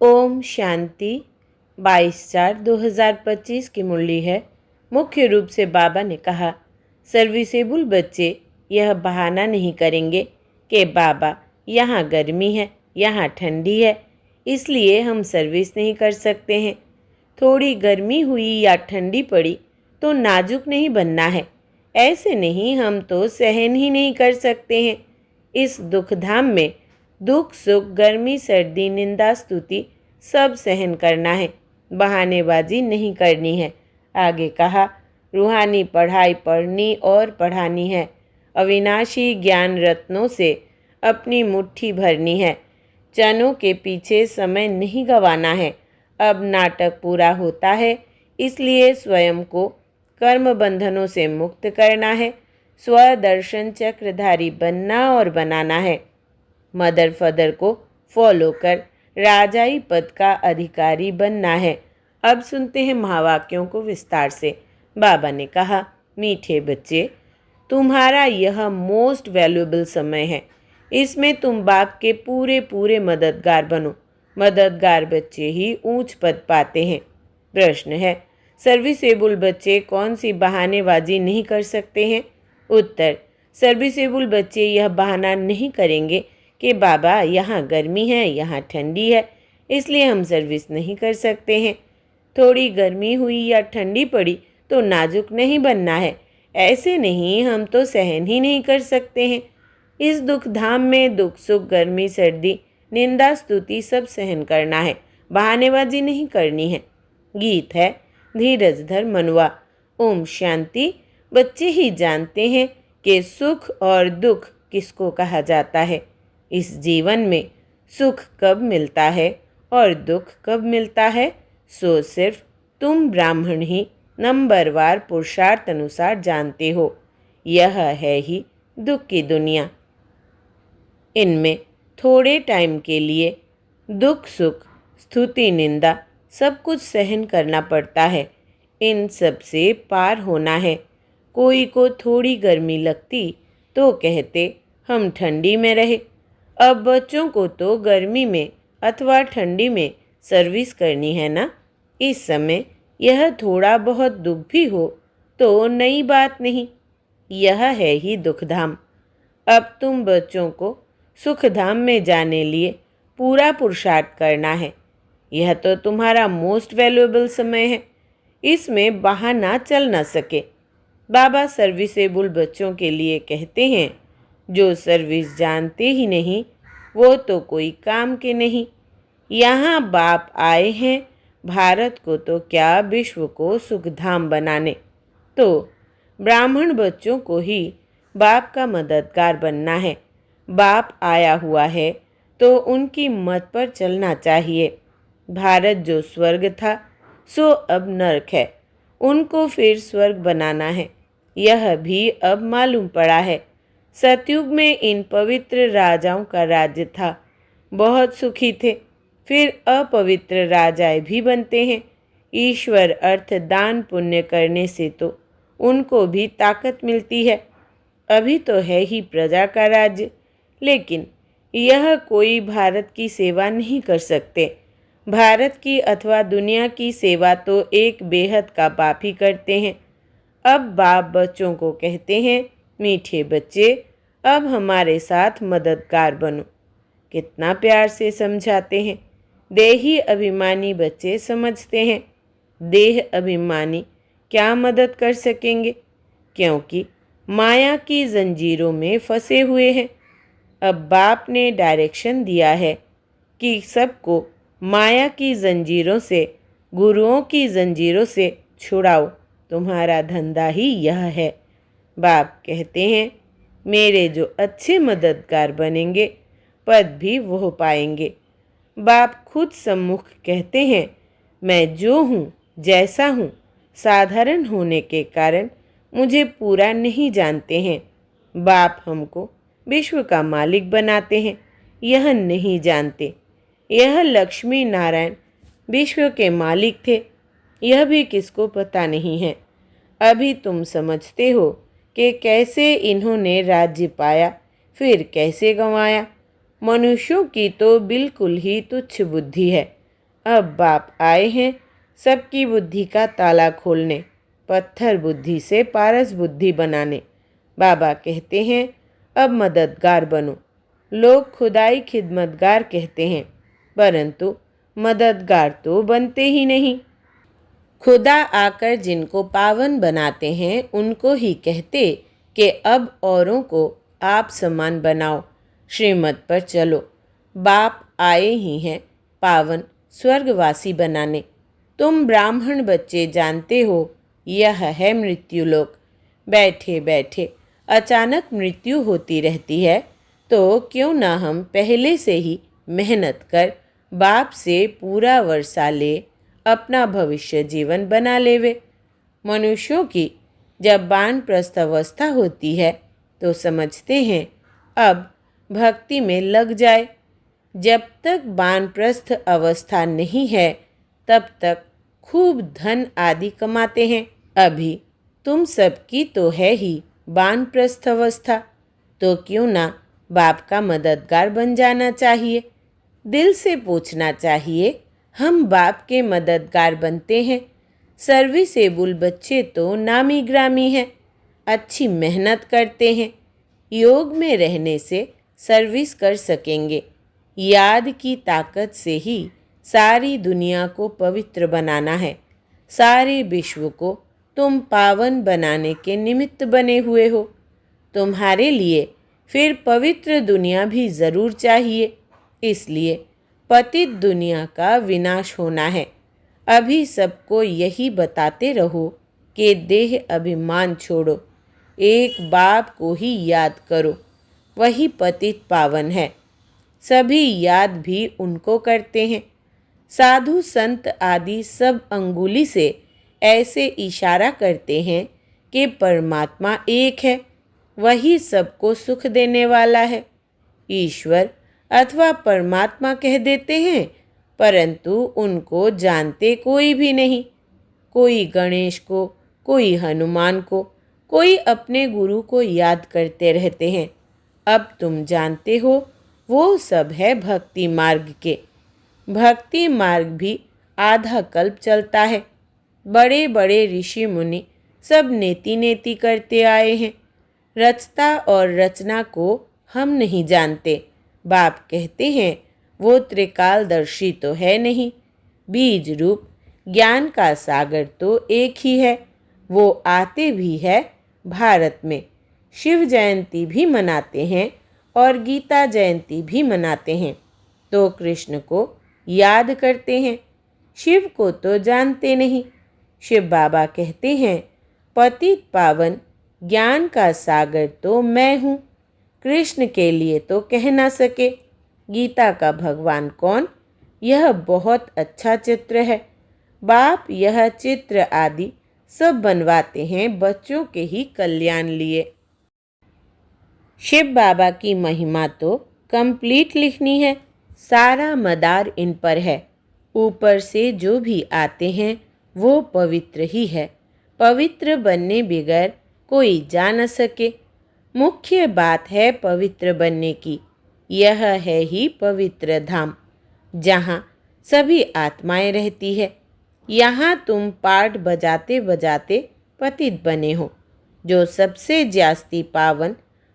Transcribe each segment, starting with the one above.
ओम शांति। 22/4/2025 की मुरली है। मुख्य रूप से बाबा ने कहा, सर्विसेबल बच्चे यह बहाना नहीं करेंगे कि बाबा यहाँ गर्मी है, यहाँ ठंडी है, इसलिए हम सर्विस नहीं कर सकते हैं। थोड़ी गर्मी हुई या ठंडी पड़ी तो नाजुक नहीं बनना है। ऐसे नहीं, हम तो सहन ही नहीं कर सकते हैं। इस दुखधाम में दुख सुख गर्मी सर्दी निंदा स्तुति सब सहन करना है, बहानेबाजी नहीं करनी है। आगे कहा, रूहानी पढ़ाई पढ़नी और पढ़ानी है। अविनाशी ज्ञान रत्नों से अपनी मुट्ठी भरनी है। चनों के पीछे समय नहीं गंवाना है। अब नाटक पूरा होता है, इसलिए स्वयं को कर्म बंधनों से मुक्त करना है। स्वदर्शन चक्रधारी बनना और बनाना है। मदर फदर को फॉलो कर राजाई पद का अधिकारी बनना है। अब सुनते हैं महावाक्यों को विस्तार से। बाबा ने कहा, मीठे बच्चे, तुम्हारा यह मोस्ट वैल्यूएबल समय है। इसमें तुम बाप के पूरे पूरे मददगार बनो। मददगार बच्चे ही ऊंच पद पाते हैं। प्रश्न है, सर्विसेबल बच्चे कौन सी बहानेबाजी नहीं कर सकते हैं? उत्तर, सर्विसेबल बच्चे यह बहाना नहीं करेंगे कि बाबा यहाँ गर्मी है, यहाँ ठंडी है, इसलिए हम सर्विस नहीं कर सकते हैं। थोड़ी गर्मी हुई या ठंडी पड़ी तो नाजुक नहीं बनना है। ऐसे नहीं, हम तो सहन ही नहीं कर सकते हैं। इस दुख धाम में दुख सुख गर्मी सर्दी निंदा स्तुति सब सहन करना है, बहानेबाजी नहीं करनी है। गीत है, धीरज धर मनुआ। ओम शांति। बच्चे ही जानते हैं कि सुख और दुख किसको कहा जाता है। इस जीवन में सुख कब मिलता है और दुख कब मिलता है, सो सिर्फ तुम ब्राह्मण ही नंबरवार पुरुषार्थ अनुसार जानते हो। यह है ही दुख की दुनिया। इनमें थोड़े टाइम के लिए दुख सुख स्तुति निंदा सब कुछ सहन करना पड़ता है। इन सब से पार होना है। कोई को थोड़ी गर्मी लगती तो कहते हम ठंडी में रहे। अब बच्चों को तो गर्मी में अथवा ठंडी में सर्विस करनी है ना। इस समय यह थोड़ा बहुत दुख भी हो तो नई बात नहीं। यह है ही दुखधाम। अब तुम बच्चों को सुखधाम में जाने लिए पूरा पुरुषार्थ करना है। यह तो तुम्हारा मोस्ट वैल्यूएबल समय है। इसमें बहाना चल न सके। बाबा सर्विसेबल बच्चों के लिए कहते हैं, जो सर्विस जानते ही नहीं वो तो कोई काम के नहीं। यहाँ बाप आए हैं भारत को तो क्या विश्व को सुखधाम बनाने। तो ब्राह्मण बच्चों को ही बाप का मददगार बनना है। बाप आया हुआ है तो उनकी मत पर चलना चाहिए। भारत जो स्वर्ग था सो अब नरक है, उनको फिर स्वर्ग बनाना है। यह भी अब मालूम पड़ा है। सतयुग में इन पवित्र राजाओं का राज्य था, बहुत सुखी थे। फिर अपवित्र राजाएं भी बनते हैं। ईश्वर अर्थ दान पुण्य करने से तो उनको भी ताकत मिलती है। अभी तो है ही प्रजा का राज्य, लेकिन यह कोई भारत की सेवा नहीं कर सकते। भारत की अथवा दुनिया की सेवा तो एक बेहद का बाप ही करते हैं। अब बाप बच्चों को कहते हैं, मीठे बच्चे, अब हमारे साथ मददगार बनो। कितना प्यार से समझाते हैं। देही अभिमानी बच्चे समझते हैं, देह अभिमानी क्या मदद कर सकेंगे, क्योंकि माया की जंजीरों में फंसे हुए हैं। अब बाप ने डायरेक्शन दिया है कि सबको माया की जंजीरों से, गुरुओं की जंजीरों से छुड़ाओ। तुम्हारा धंधा ही यह है। बाप कहते हैं, मेरे जो अच्छे मददगार बनेंगे पद भी वो पाएंगे। बाप खुद सम्मुख कहते हैं, मैं जो हूँ जैसा हूँ, साधारण होने के कारण मुझे पूरा नहीं जानते हैं। बाप हमको विश्व का मालिक बनाते हैं, यह नहीं जानते। यह लक्ष्मी नारायण विश्व के मालिक थे, यह भी किसको पता नहीं है। अभी तुम समझते हो कि कैसे इन्होंने राज्य पाया, फिर कैसे गंवाया। मनुष्यों की तो बिल्कुल ही तुच्छ बुद्धि है। अब बाप आए हैं सबकी बुद्धि का ताला खोलने, पत्थर बुद्धि से पारस बुद्धि बनाने। बाबा कहते हैं अब मददगार बनो। लोग खुदाई खिदमतगार कहते हैं, परंतु मददगार तो बनते ही नहीं। खुदा आकर जिनको पावन बनाते हैं उनको ही कहते कि अब औरों को आप समान बनाओ, श्रीमत पर चलो। बाप आए ही हैं पावन स्वर्गवासी बनाने। तुम ब्राह्मण बच्चे जानते हो यह है मृत्युलोक। बैठे बैठे अचानक मृत्यु होती रहती है, तो क्यों ना हम पहले से ही मेहनत कर बाप से पूरा वर्षा ले अपना भविष्य जीवन बना लेवे। मनुष्यों की जब वानप्रस्थ अवस्था होती है तो समझते हैं अब भक्ति में लग जाए। जब तक वानप्रस्थ अवस्था नहीं है तब तक खूब धन आदि कमाते हैं। अभी तुम सबकी तो है ही वानप्रस्थ अवस्था, तो क्यों ना बाप का मददगार बन जाना चाहिए। दिल से पूछना चाहिए, हम बाप के मददगार बनते हैं। सर्विसेबल बच्चे तो नामी ग्रामी हैं, अच्छी मेहनत करते हैं। योग में रहने से सर्विस कर सकेंगे। याद की ताकत से ही सारी दुनिया को पवित्र बनाना है। सारे विश्व को तुम पावन बनाने के निमित्त बने हुए हो। तुम्हारे लिए फिर पवित्र दुनिया भी ज़रूर चाहिए। इसलिए पतित दुनिया का विनाश होना है। अभी सबको यही बताते रहो कि देह अभिमान छोड़ो, एक बाप को ही याद करो, वही पतित पावन है। सभी याद भी उनको करते हैं। साधु संत आदि सब अंगुली से ऐसे इशारा करते हैं कि परमात्मा एक है, वही सबको सुख देने वाला है। ईश्वर अथवा परमात्मा कह देते हैं, परंतु उनको जानते कोई भी नहीं। कोई गणेश को, कोई हनुमान को, कोई अपने गुरु को याद करते रहते हैं। अब तुम जानते हो वो सब है भक्ति मार्ग के। भक्ति मार्ग भी आधा कल्प चलता है। बड़े बड़े ऋषि मुनि सब नेति नेति करते आए हैं। रचता और रचना को हम नहीं जानते। बाप कहते हैं वो त्रिकालदर्शी तो है नहीं। बीज रूप ज्ञान का सागर तो एक ही है। वो आते भी है भारत में। शिव जयंती भी मनाते हैं और गीता जयंती भी मनाते हैं, तो कृष्ण को याद करते हैं। शिव को तो जानते नहीं। शिव बाबा कहते हैं पतित पावन ज्ञान का सागर तो मैं हूँ। कृष्ण के लिए तो कह ना सके। गीता का भगवान कौन? यह बहुत अच्छा चित्र है। बाप यह चित्र आदि सब बनवाते हैं बच्चों के ही कल्याण लिए। शिव बाबा की महिमा तो कंप्लीट लिखनी है। सारा मदार इन पर है। ऊपर से जो भी आते हैं वो पवित्र ही है। पवित्र बनने बगैर कोई जा न सके। मुख्य बात है पवित्र बनने की। यह है ही पवित्र धाम, जहाँ सभी आत्माएं रहती है। यहाँ तुम पाठ बजाते बजाते पतित बने हो। जो सबसे जास्ती पावन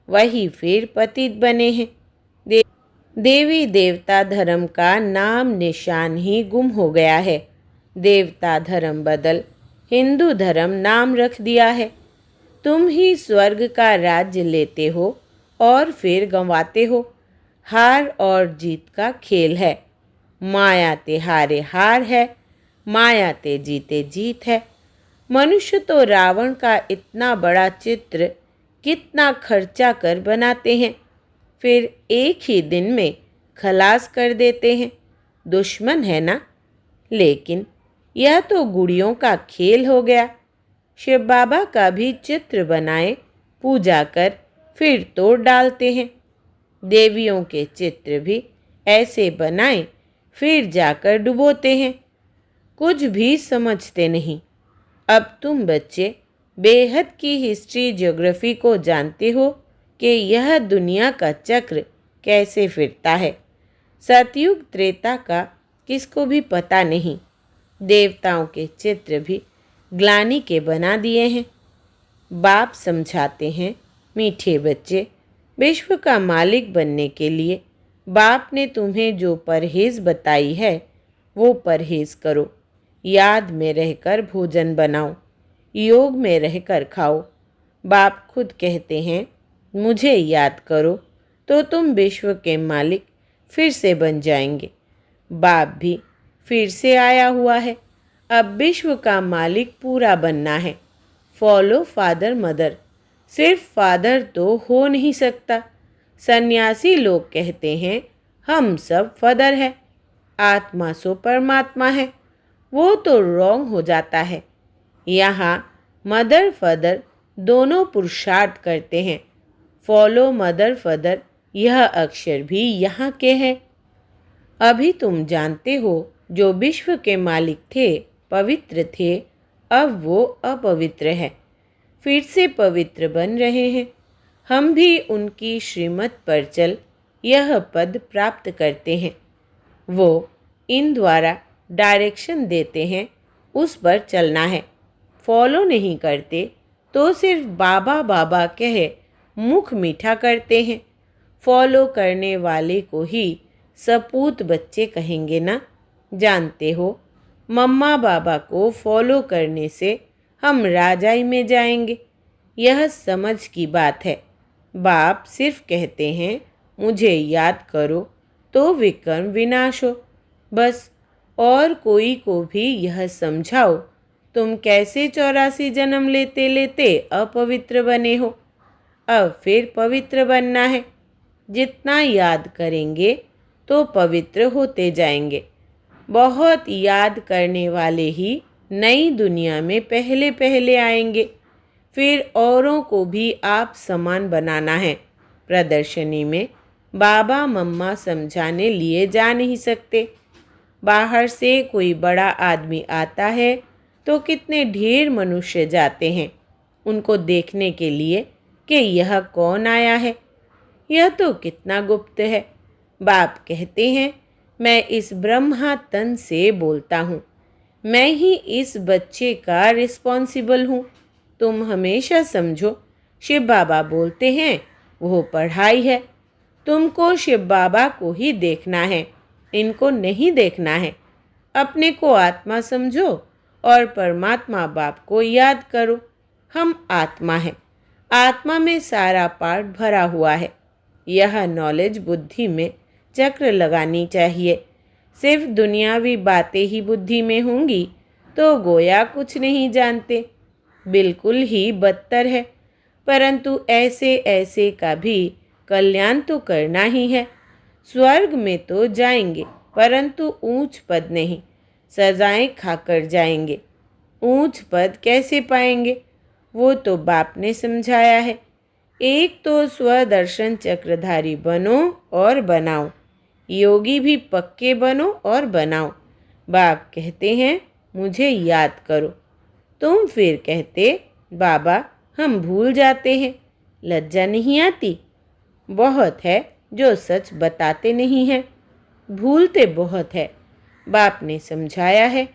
वही फिर पतित बने हैं। देवी देवता धर्म का नाम निशान ही गुम हो गया है। देवता धर्म बदल हिंदू धर्म नाम रख दिया है। तुम ही स्वर्ग का राज्य लेते हो और फिर गंवाते हो। हार और जीत का खेल है। माया ते हारे हार है, माया ते जीते जीत है। मनुष्य तो रावण का इतना बड़ा चित्र कितना खर्चा कर बनाते हैं, फिर एक ही दिन में खलास कर देते हैं। दुश्मन है ना? लेकिन यह तो गुड़ियों का खेल हो गया। शिव बाबा का भी चित्र बनाए, पूजा कर फिर तोड़ डालते हैं। देवियों के चित्र भी ऐसे बनाए फिर जाकर डुबोते हैं। कुछ भी समझते नहीं। अब तुम बच्चे बेहद की हिस्ट्री ज्योग्राफी को जानते हो कि यह दुनिया का चक्र कैसे फिरता है। सतयुग त्रेता का किसको भी पता नहीं। देवताओं के चित्र भी ग्लानि के बना दिए हैं। बाप समझाते हैं, मीठे बच्चे, विश्व का मालिक बनने के लिए बाप ने तुम्हें जो परहेज़ बताई है वो परहेज़ करो। याद में रहकर भोजन बनाओ, योग में रहकर खाओ। बाप खुद कहते हैं, मुझे याद करो तो तुम विश्व के मालिक फिर से बन जाएंगे। बाप भी फिर से आया हुआ है। अब विश्व का मालिक पूरा बनना है। Follow father mother. सिर्फ फादर तो हो नहीं सकता। सन्यासी लोग कहते हैं हम सब फादर हैं, आत्मा सो परमात्मा है। वो तो रॉन्ग हो जाता है। यहाँ मदर फादर दोनों पुरुषार्थ करते हैं। फॉलो मदर फादर, यह अक्षर भी यहाँ के हैं। अभी तुम जानते हो जो विश्व के मालिक थे, पवित्र थे, अब वो अपवित्र है, फिर से पवित्र बन रहे हैं। हम भी उनकी श्रीमत पर चल यह पद प्राप्त करते हैं। वो इन द्वारा डायरेक्शन देते हैं, उस पर चलना है। फॉलो नहीं करते तो सिर्फ बाबा बाबा कह मुख मीठा करते हैं। फॉलो करने वाले को ही सपूत बच्चे कहेंगे ना। जानते हो, मम्मा बाबा को फॉलो करने से हम राजाई में जाएंगे। यह समझ की बात है। बाप सिर्फ कहते हैं मुझे याद करो तो विकर्म विनाश हो, बस। और कोई को भी यह समझाओ तुम कैसे 84 जन्म लेते लेते अपवित्र बने हो। अब फिर पवित्र बनना है। जितना याद करेंगे तो पवित्र होते जाएंगे। बहुत याद करने वाले ही नई दुनिया में पहले पहले आएंगे। फिर औरों को भी आप समान बनाना है। प्रदर्शनी में बाबा मम्मा समझाने लिए जा नहीं सकते। बाहर से कोई बड़ा आदमी आता है तो कितने ढेर मनुष्य जाते हैं उनको देखने के लिए कि यह कौन आया है। यह तो कितना गुप्त है। बाप कहते हैं मैं इस ब्रह्मा तन से बोलता हूँ, मैं ही इस बच्चे का रिस्पॉन्सिबल हूँ। तुम हमेशा समझो शिव बाबा बोलते हैं वो पढ़ाई है। तुमको शिव बाबा को ही देखना है, इनको नहीं देखना है। अपने को आत्मा समझो और परमात्मा बाप को याद करो। हम आत्मा हैं, आत्मा में सारा पार्ट भरा हुआ है। यह नॉलेज बुद्धि में चक्र लगानी चाहिए। सिर्फ दुनियावी बातें ही बुद्धि में होंगी तो गोया कुछ नहीं जानते, बिल्कुल ही बदतर है। परंतु ऐसे ऐसे का भी कल्याण तो करना ही है। स्वर्ग में तो जाएंगे परंतु ऊंच पद नहीं, सजाएं खाकर जाएंगे। ऊंच पद कैसे पाएंगे वो तो बाप ने समझाया है। एक तो स्वदर्शन चक्रधारी बनो और बनाओ, योगी भी पक्के बनो और बनाओ। बाप कहते हैं मुझे याद करो, तुम फिर कहते बाबा हम भूल जाते हैं। लज्जा नहीं आती? बहुत है जो सच बताते नहीं हैं, भूलते बहुत है। बाप ने समझाया है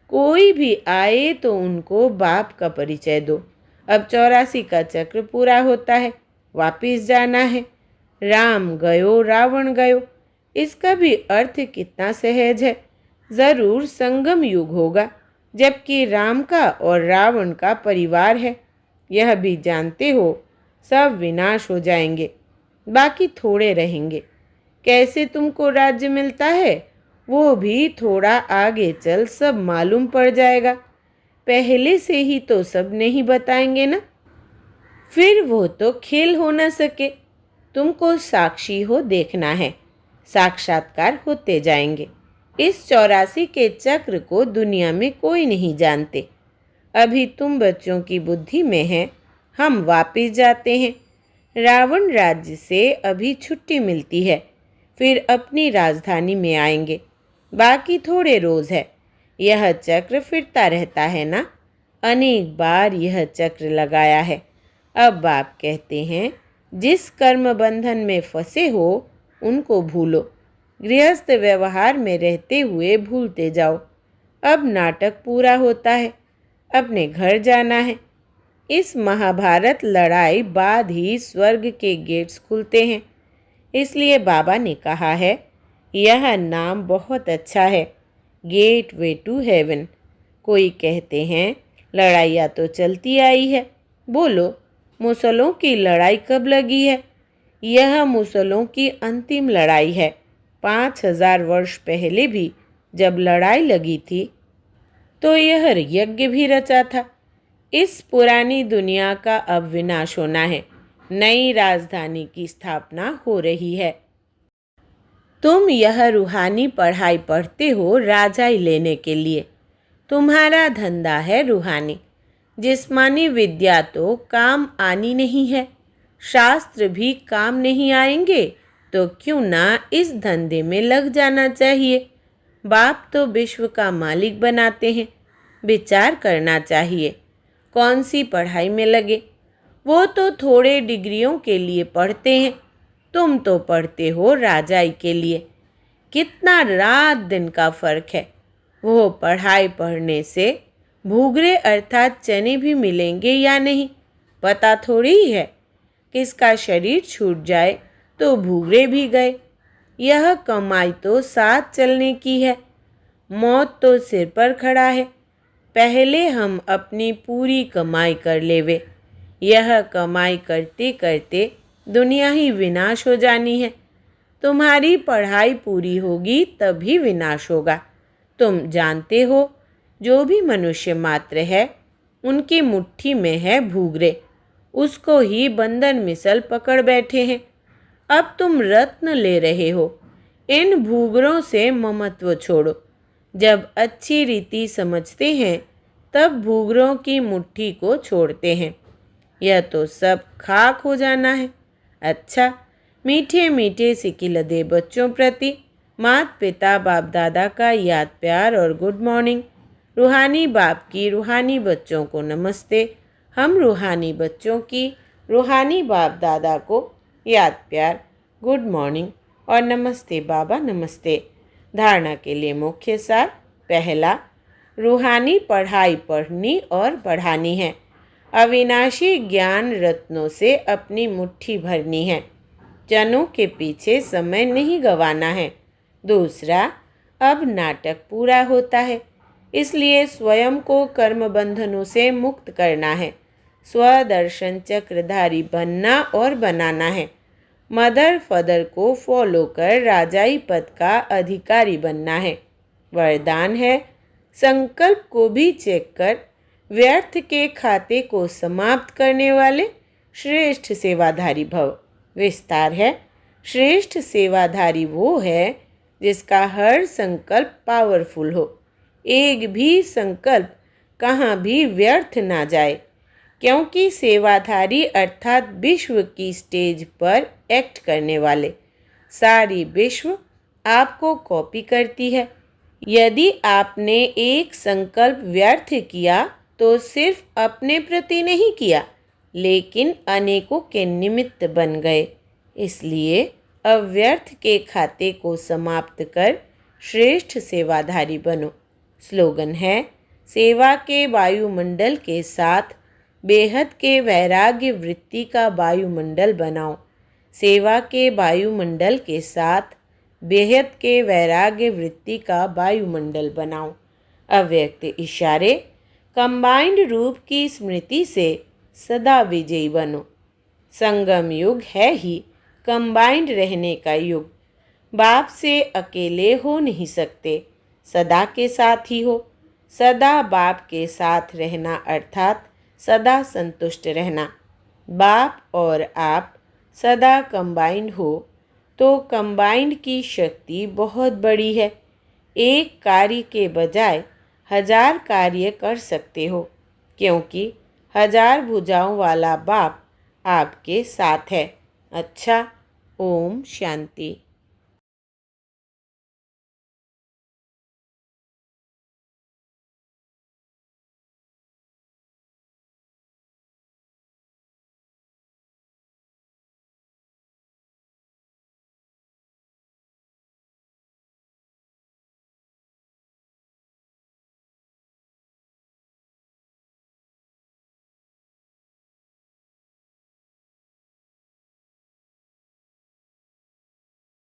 कोई भी आए तो उनको बाप का परिचय दो। अब 84 का चक्र पूरा होता है, वापिस जाना है। राम गयो रावण गयो, इसका भी अर्थ कितना सहज है। ज़रूर संगम युग होगा जबकि राम का और रावण का परिवार है। यह भी जानते हो सब विनाश हो जाएंगे, बाकी थोड़े रहेंगे। कैसे तुमको राज्य मिलता है वो भी थोड़ा आगे चल सब मालूम पड़ जाएगा। पहले से ही तो सब नहीं बताएंगे ना, फिर वो तो खेल हो न सके। तुमको साक्षी हो देखना है, साक्षात्कार होते जाएंगे। इस 84 के चक्र को दुनिया में कोई नहीं जानते। अभी तुम बच्चों की बुद्धि में है। हम वापिस जाते हैं। रावण राज्य से अभी छुट्टी मिलती है, फिर अपनी राजधानी में आएंगे। बाकी थोड़े रोज़ है। यह चक्र फिरता रहता है ना, अनेक बार यह चक्र लगाया है। अब बाप कहते हैं जिस कर्म बंधन में फंसे हो उनको भूलो। गृहस्थ व्यवहार में रहते हुए भूलते जाओ। अब नाटक पूरा होता है, अपने घर जाना है। इस महाभारत लड़ाई बाद ही स्वर्ग के गेट्स खुलते हैं। इसलिए बाबा ने कहा है, यह नाम बहुत अच्छा है, गेट वे टू हेवन। कोई कहते हैं लड़ाइयाँ तो चलती आई है। बोलो, मुसलों की लड़ाई कब लगी है? यह मुसलों की अंतिम लड़ाई है। 5000 वर्ष पहले भी जब लड़ाई लगी थी तो यह यज्ञ भी रचा था। इस पुरानी दुनिया का अब विनाश होना है, नई राजधानी की स्थापना हो रही है। तुम यह रूहानी पढ़ाई पढ़ते हो राजाई लेने के लिए। तुम्हारा धंधा है रूहानी। जिस्मानी विद्या तो काम आनी नहीं है, शास्त्र भी काम नहीं आएंगे, तो क्यों ना इस धंधे में लग जाना चाहिए। बाप तो विश्व का मालिक बनाते हैं। विचार करना चाहिए, कौन सी पढ़ाई में लगे। वो तो थोड़े डिग्रियों के लिए पढ़ते हैं, तुम तो पढ़ते हो राजाई के लिए। कितना रात दिन का फर्क है। वो पढ़ाई पढ़ने से भूगरे अर्थात चने भी मिलेंगे या नहीं, पता थोड़ी ही है। किसका शरीर छूट जाए तो भूगरे भी गए। यह कमाई तो साथ चलने की है, मौत तो सिर पर खड़ा है। पहले हम अपनी पूरी कमाई कर लेवे। यह कमाई करते करते दुनिया ही विनाश हो जानी है। तुम्हारी पढ़ाई पूरी होगी तभी विनाश होगा। तुम जानते हो, जो भी मनुष्य मात्र है उनकी मुट्ठी में है भूगरे, उसको ही बंदर मिसल पकड़ बैठे हैं। अब तुम रत्न ले रहे हो, इन भूगरों से ममत्व छोड़ो। जब अच्छी रीति समझते हैं तब भूगरों की मुट्ठी को छोड़ते हैं। यह तो सब खाक हो जाना है। अच्छा, मीठे मीठे सिकिलदे बच्चों प्रति माता पिता बाप दादा का याद प्यार और गुड मॉर्निंग। रूहानी बाप की रूहानी बच्चों को नमस्ते। हम रूहानी बच्चों की रूहानी बाप दादा को याद प्यार, गुड मॉर्निंग और नमस्ते बाबा नमस्ते। धारणा के लिए मुख्य सार। पहला, रूहानी पढ़ाई पढ़नी और बढ़ानी है। अविनाशी ज्ञान रत्नों से अपनी मुट्ठी भरनी है। जनों के पीछे समय नहीं गंवाना है। दूसरा, अब नाटक पूरा होता है, इसलिए स्वयं को कर्म बंधनों से मुक्त करना है। स्वदर्शन चक्रधारी बनना और बनाना है। मदर फदर को फॉलो कर राजाई पद का अधिकारी बनना है। वरदान है, संकल्प को भी चेक कर व्यर्थ के खाते को समाप्त करने वाले श्रेष्ठ सेवाधारी भव। विस्तार है, श्रेष्ठ सेवाधारी वो है जिसका हर संकल्प पावरफुल हो। एक भी संकल्प कहाँ भी व्यर्थ ना जाए, क्योंकि सेवाधारी अर्थात विश्व की स्टेज पर एक्ट करने वाले। सारी विश्व आपको कॉपी करती है। यदि आपने एक संकल्प व्यर्थ किया तो सिर्फ अपने प्रति नहीं किया, लेकिन अनेकों के निमित्त बन गए। इसलिए अव्यर्थ के खाते को समाप्त कर श्रेष्ठ सेवाधारी बनो। स्लोगन है, सेवा के वायुमंडल के साथ बेहद के वैराग्य वृत्ति का वायुमंडल बनाओ। सेवा के वायुमंडल के साथ बेहद के वैराग्य वृत्ति का वायुमंडल बनाओ। अव्यक्त इशारे, कंबाइंड रूप की स्मृति से सदा विजयी बनो। संगम युग है ही कंबाइंड रहने का युग। बाप से अकेले हो नहीं सकते, सदा के साथ ही हो। सदा बाप के साथ रहना अर्थात सदा संतुष्ट रहना। बाप और आप सदा कंबाइंड हो तो कंबाइंड की शक्ति बहुत बड़ी है। एक कार्य के बजाय 1000 कार्य कर सकते हो, क्योंकि 1000 भुजाओं वाला बाप आपके साथ है। अच्छा, ओम शांति।